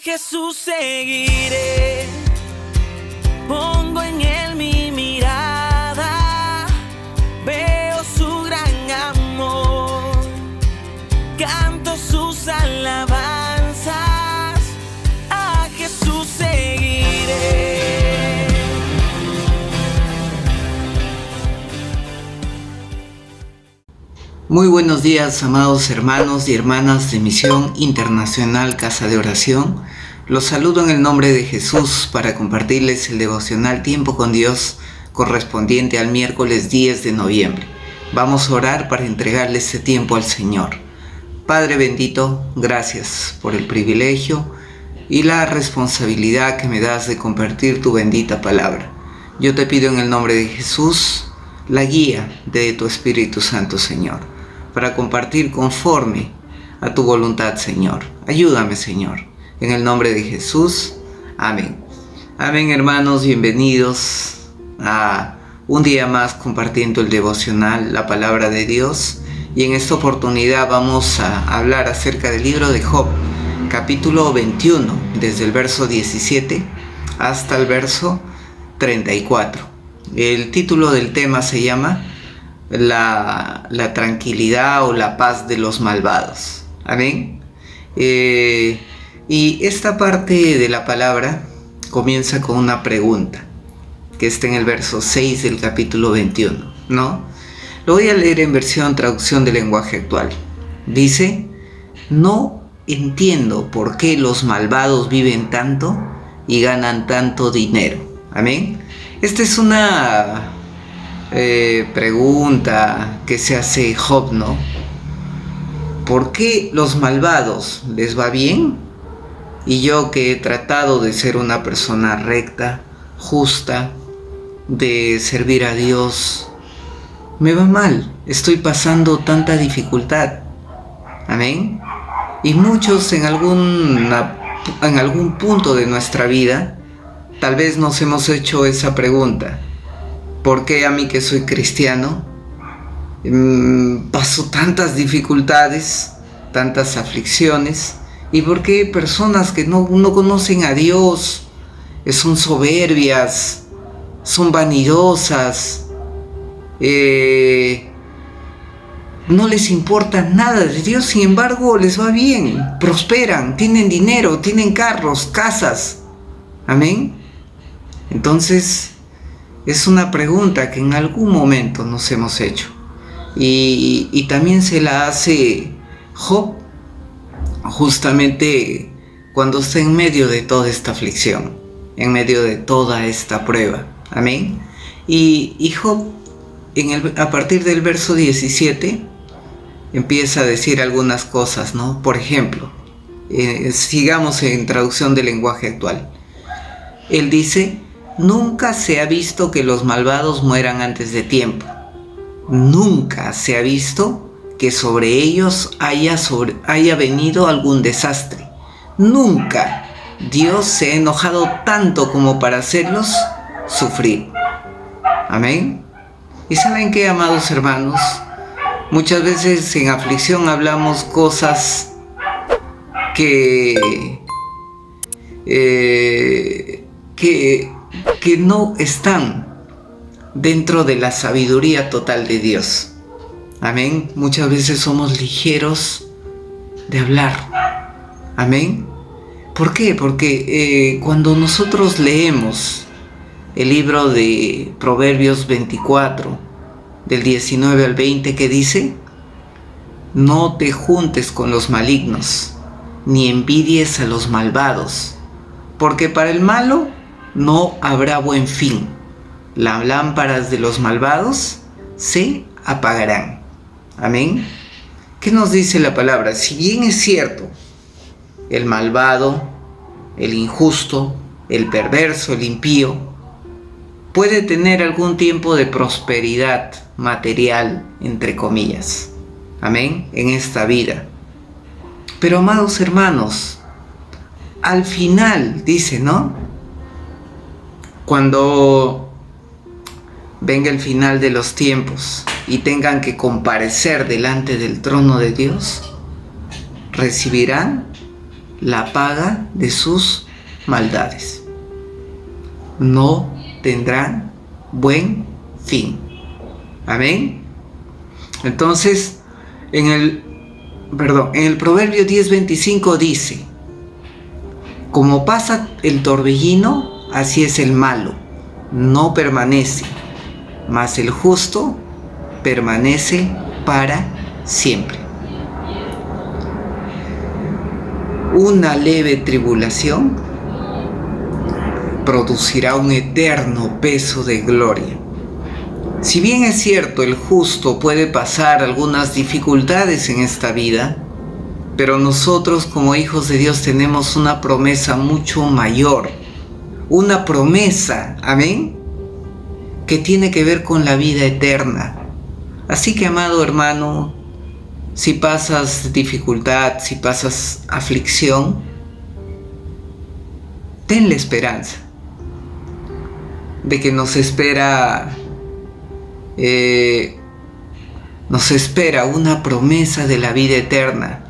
Jesús seguiré, pongo en él mi mirada, veo su gran amor, canto sus alabanzas, a Jesús seguiré. Muy buenos días, amados hermanos y hermanas de Misión Internacional Casa de Oración. Los saludo en el nombre de Jesús para compartirles el devocional Tiempo con Dios correspondiente al miércoles 10 de noviembre. Vamos a orar para entregarle este tiempo al Señor. Padre bendito, gracias por el privilegio y la responsabilidad que me das de compartir tu bendita palabra. Yo te pido en el nombre de Jesús la guía de tu Espíritu Santo, Señor, para compartir conforme a tu voluntad, Señor. Ayúdame, Señor. En el nombre de Jesús. Amén. Amén, hermanos. Bienvenidos a un día más compartiendo el devocional, la palabra de Dios. Y en esta oportunidad vamos a hablar acerca del libro de Job, capítulo 21, desde el verso 17 hasta el verso 34. El título del tema se llama la tranquilidad o la paz de los malvados. Amén. Y esta parte de la palabra comienza con una pregunta que está en el verso 6 del capítulo 21, ¿no? Lo voy a leer en versión traducción del lenguaje actual. Dice: no entiendo por qué los malvados viven tanto y ganan tanto dinero. Amén. Esta es una pregunta que se hace Job, ¿no? ¿Por qué los malvados les va bien? Y yo, que he tratado de ser una persona recta, justa, de servir a Dios, me va mal, estoy pasando tanta dificultad. Amén. Y muchos en algún punto de nuestra vida tal vez nos hemos hecho esa pregunta: ¿por qué a mí, que soy cristiano, paso tantas dificultades, tantas aflicciones? ¿Y por qué personas que no conocen a Dios son soberbias, son vanidosas, no les importa nada de Dios, sin embargo les va bien, prosperan, tienen dinero, tienen carros, casas? Amén. Entonces es una pregunta que en algún momento nos hemos hecho, y también se la hace Job justamente cuando está en medio de toda esta aflicción, en medio de toda esta prueba. Amén. Y Job, a partir del verso 17, empieza a decir algunas cosas, ¿no? Por ejemplo, sigamos en traducción del lenguaje actual. Él dice: nunca se ha visto que los malvados mueran antes de tiempo. Nunca se ha visto que sobre ellos haya venido algún desastre. Nunca Dios se ha enojado tanto como para hacerlos sufrir. Amén. ¿Y saben qué, amados hermanos? Muchas veces en aflicción hablamos cosas que no están dentro de la sabiduría total de Dios. Amén. Muchas veces somos ligeros de hablar. Amén. ¿Por qué? Porque cuando nosotros leemos el libro de Proverbios 24, del 19 al 20, que dice: no te juntes con los malignos, ni envidies a los malvados, porque para el malo no habrá buen fin. Las lámparas de los malvados se apagarán. Amén. ¿Qué nos dice la palabra? Si bien es cierto, el malvado, el injusto, el perverso, el impío, puede tener algún tiempo de prosperidad material, entre comillas, amén, en esta vida. Pero, amados hermanos, al final, dice, ¿no? Cuando venga el final de los tiempos y tengan que comparecer delante del trono de Dios, recibirán la paga de sus maldades. No tendrán buen fin. Amén. Entonces, en el Proverbio 10:25 dice: como pasa el torbellino, así es el malo, no permanece, mas el justo permanece para siempre. Una leve tribulación producirá un eterno peso de gloria. Si bien es cierto, el justo puede pasar algunas dificultades en esta vida, pero nosotros como hijos de Dios tenemos una promesa mucho mayor. Una promesa, amén, que tiene que ver con la vida eterna. Así que, amado hermano, si pasas dificultad, si pasas aflicción, ten la esperanza de que nos espera una promesa de la vida eterna,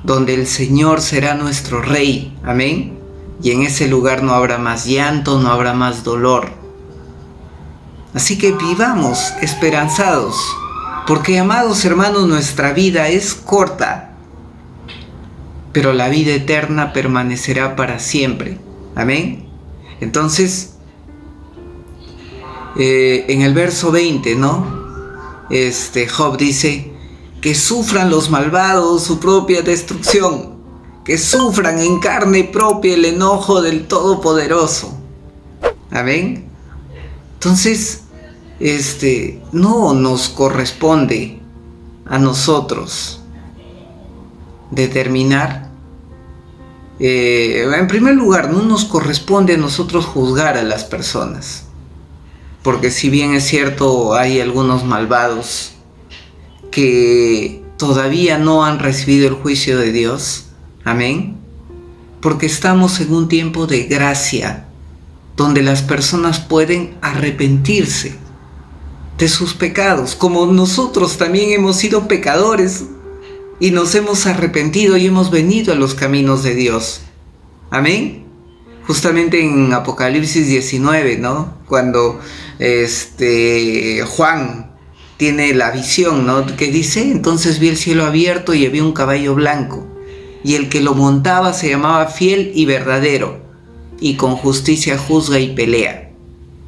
donde el Señor será nuestro Rey, amén, y en ese lugar no habrá más llanto, no habrá más dolor. Así que vivamos esperanzados, porque, amados hermanos, nuestra vida es corta, pero la vida eterna permanecerá para siempre, amén. Entonces, en el verso 20, Job dice: que sufran los malvados su propia destrucción, que sufran en carne propia el enojo del Todopoderoso. Amén. Entonces, no nos corresponde a nosotros determinar, en primer lugar, no nos corresponde a nosotros juzgar a las personas. Porque si bien es cierto, hay algunos malvados que todavía no han recibido el juicio de Dios, amén, porque estamos en un tiempo de gracia, donde las personas pueden arrepentirse de sus pecados, como nosotros también hemos sido pecadores y nos hemos arrepentido y hemos venido a los caminos de Dios, amén. Justamente en Apocalipsis 19, cuando Juan tiene la visión, que dice: entonces vi el cielo abierto y había un caballo blanco, y el que lo montaba se llamaba Fiel y Verdadero, y con justicia juzga y pelea.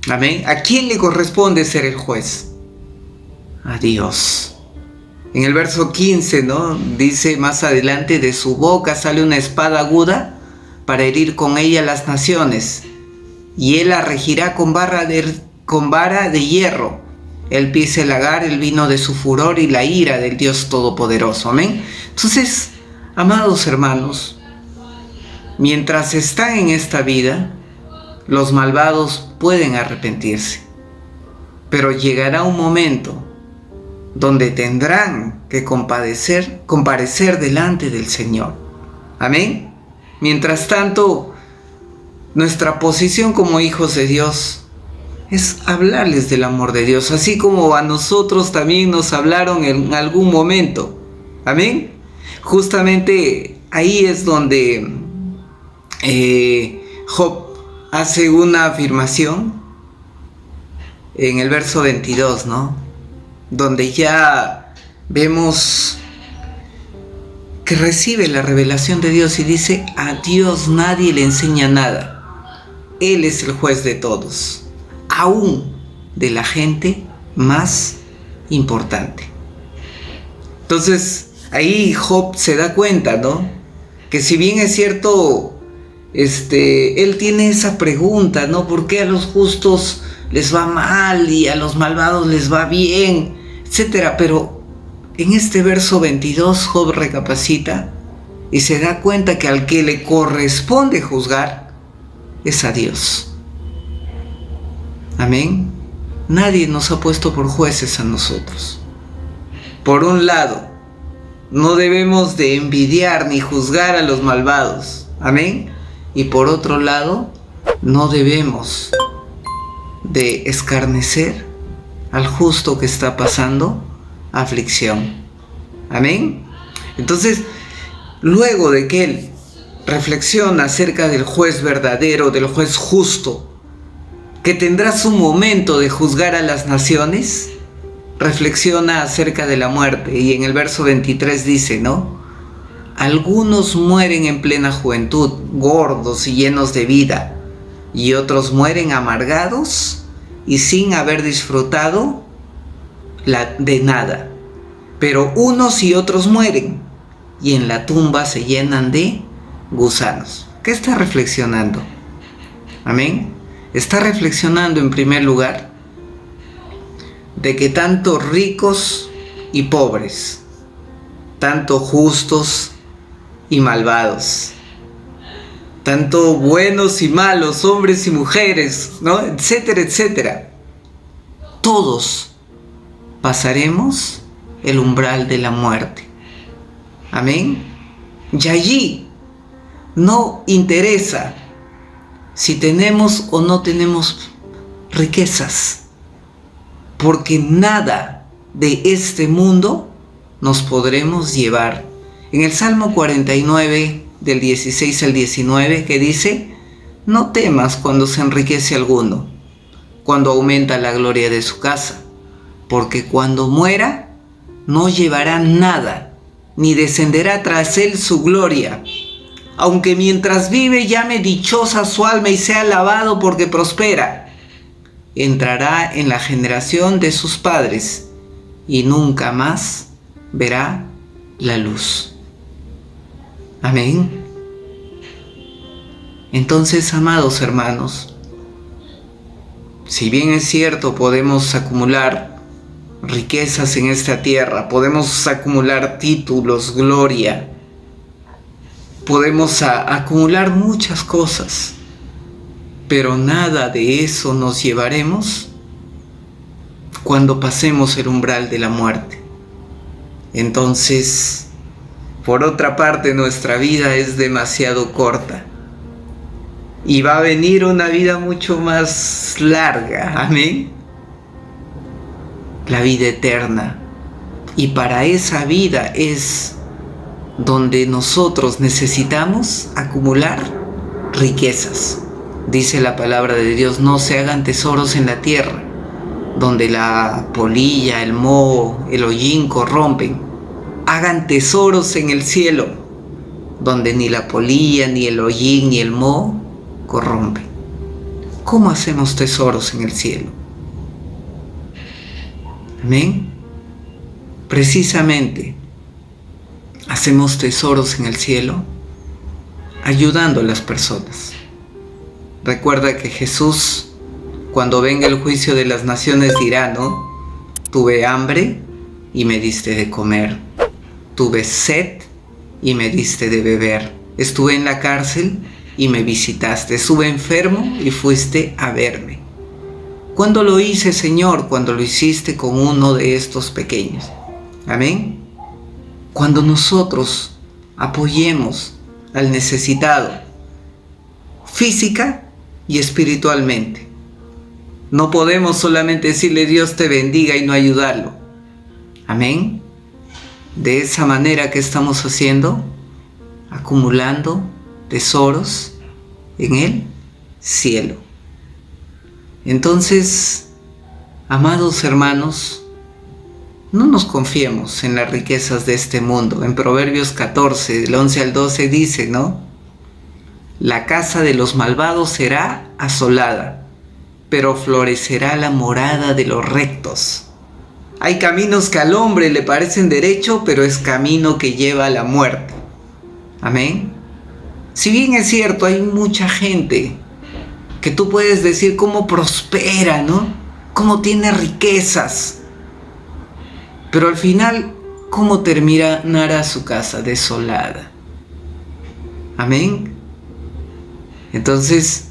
Amén. ¿A quién le corresponde ser el juez? A Dios. En el verso 15, dice más adelante: de su boca sale una espada aguda para herir con ella las naciones, y él la regirá con vara de hierro. El pie se lagar el vino de su furor y la ira del Dios Todopoderoso. Amén. Entonces, amados hermanos, mientras están en esta vida, los malvados pueden arrepentirse, pero llegará un momento donde tendrán que comparecer delante del Señor. Amén. Mientras tanto, nuestra posición como hijos de Dios es hablarles del amor de Dios, así como a nosotros también nos hablaron en algún momento. Amén. Justamente ahí es donde Job hace una afirmación en el verso 22, donde ya vemos que recibe la revelación de Dios y dice: a Dios nadie le enseña nada, Él es el juez de todos, aún de la gente más importante. Entonces ahí Job se da cuenta, que si bien es cierto, él tiene esa pregunta, ¿por qué a los justos les va mal y a los malvados les va bien, etcétera? Pero en este verso 22 Job recapacita y se da cuenta que al que le corresponde juzgar es a Dios. Amén. Nadie nos ha puesto por jueces a nosotros. Por un lado, no debemos de envidiar ni juzgar a los malvados. Amén. Y por otro lado, no debemos de escarnecer al justo que está pasando aflicción. Amén. Entonces, luego de que él Reflexiona acerca del juez verdadero, del juez justo, que tendrá su momento de juzgar a las naciones. Reflexiona acerca de la muerte, y en el verso 23 dice, ¿no? Algunos mueren en plena juventud, gordos y llenos de vida, y otros mueren amargados y sin haber disfrutado de nada. Pero unos y otros mueren, y en la tumba se llenan de gusanos. ¿Qué está reflexionando? Amén. Está reflexionando en primer lugar de que tanto ricos y pobres, tanto justos y malvados, tanto buenos y malos, hombres y mujeres, ¿no? Etcétera, etcétera, todos pasaremos el umbral de la muerte. Amén. Y allí no interesa si tenemos o no tenemos riquezas, porque nada de este mundo nos podremos llevar. En el Salmo 49, del 16 al 19, que dice: no temas cuando se enriquece alguno, cuando aumenta la gloria de su casa, porque cuando muera no llevará nada, ni descenderá tras él su gloria. Aunque mientras vive llame dichosa su alma y sea alabado porque prospera, entrará en la generación de sus padres y nunca más verá la luz. Amén. Entonces, amados hermanos, si bien es cierto, podemos acumular riquezas en esta tierra, podemos acumular títulos, gloria, podemos acumular muchas cosas, pero nada de eso nos llevaremos cuando pasemos el umbral de la muerte. Entonces, por otra parte, nuestra vida es demasiado corta y va a venir una vida mucho más larga. Amén. La vida eterna. Y para esa vida es donde nosotros necesitamos acumular riquezas. Dice la palabra de Dios: no se hagan tesoros en la tierra, donde la polilla, el moho, el hollín corrompen. Hagan tesoros en el cielo, donde ni la polilla, ni el hollín, ni el moho corrompen. ¿Cómo hacemos tesoros en el cielo? Amén. Precisamente hacemos tesoros en el cielo ayudando a las personas. Recuerda que Jesús, cuando venga el juicio de las naciones, dirá, ¿no? Tuve hambre y me diste de comer. Tuve sed y me diste de beber. Estuve en la cárcel y me visitaste. Estuve enfermo y fuiste a verme. ¿Cuándo lo hice, Señor? Cuando lo hiciste con uno de estos pequeños. Amén. Cuando nosotros apoyemos al necesitado, física y espiritualmente. No podemos solamente decirle Dios te bendiga y no ayudarlo. Amén. De esa manera, que estamos haciendo, acumulando tesoros en el cielo. Entonces, amados hermanos, no nos confiemos en las riquezas de este mundo. En Proverbios 14, del 11 al 12 dice, ¿no? La casa de los malvados será asolada, pero florecerá la morada de los rectos. Hay caminos que al hombre le parecen derecho, pero es camino que lleva a la muerte. Amén. Si bien es cierto, hay mucha gente que tú puedes decir cómo prospera, ¿no? Cómo tiene riquezas. Pero al final, ¿cómo terminará su casa? Desolada. Amén. Entonces,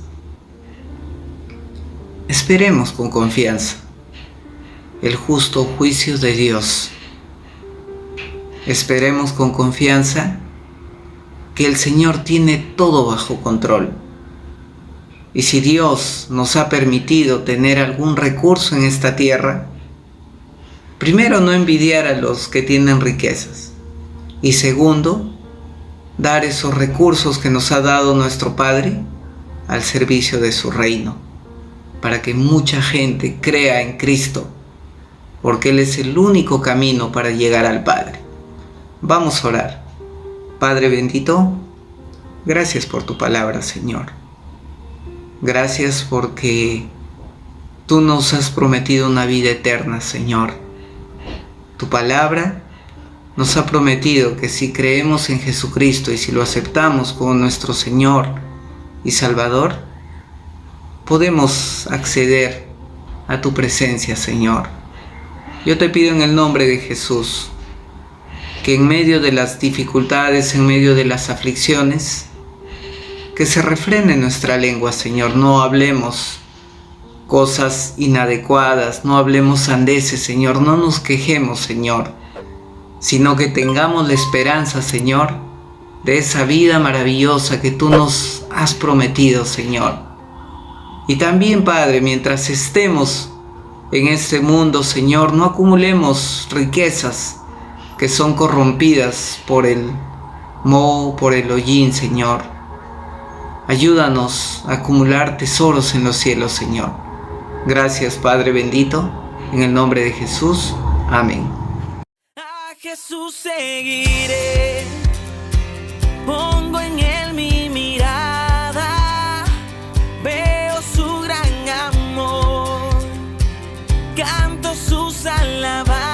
esperemos con confianza el justo juicio de Dios. Esperemos con confianza que el Señor tiene todo bajo control. Y si Dios nos ha permitido tener algún recurso en esta tierra, primero, no envidiar a los que tienen riquezas. Y segundo, dar esos recursos que nos ha dado nuestro Padre al servicio de su reino, para que mucha gente crea en Cristo, porque Él es el único camino para llegar al Padre. Vamos a orar. Padre bendito, gracias por tu palabra, Señor. Gracias porque tú nos has prometido una vida eterna, Señor. Tu palabra nos ha prometido que si creemos en Jesucristo y si lo aceptamos como nuestro Señor y Salvador, podemos acceder a tu presencia, Señor. Yo te pido en el nombre de Jesús que en medio de las dificultades, en medio de las aflicciones, que se refrene nuestra lengua, Señor. No hablemos cosas inadecuadas, no hablemos sandeces, Señor. No nos quejemos, Señor, sino que tengamos la esperanza, Señor, de esa vida maravillosa que tú nos has prometido, Señor. Y también, Padre, mientras estemos en este mundo, Señor, no acumulemos riquezas que son corrompidas por el moho, por el hollín, Señor. Ayúdanos a acumular tesoros en los cielos, Señor. Gracias, Padre bendito, en el nombre de Jesús. Amén. A Jesús seguiré, pongo en Él mi mirada, veo su gran amor, canto sus alabanzas.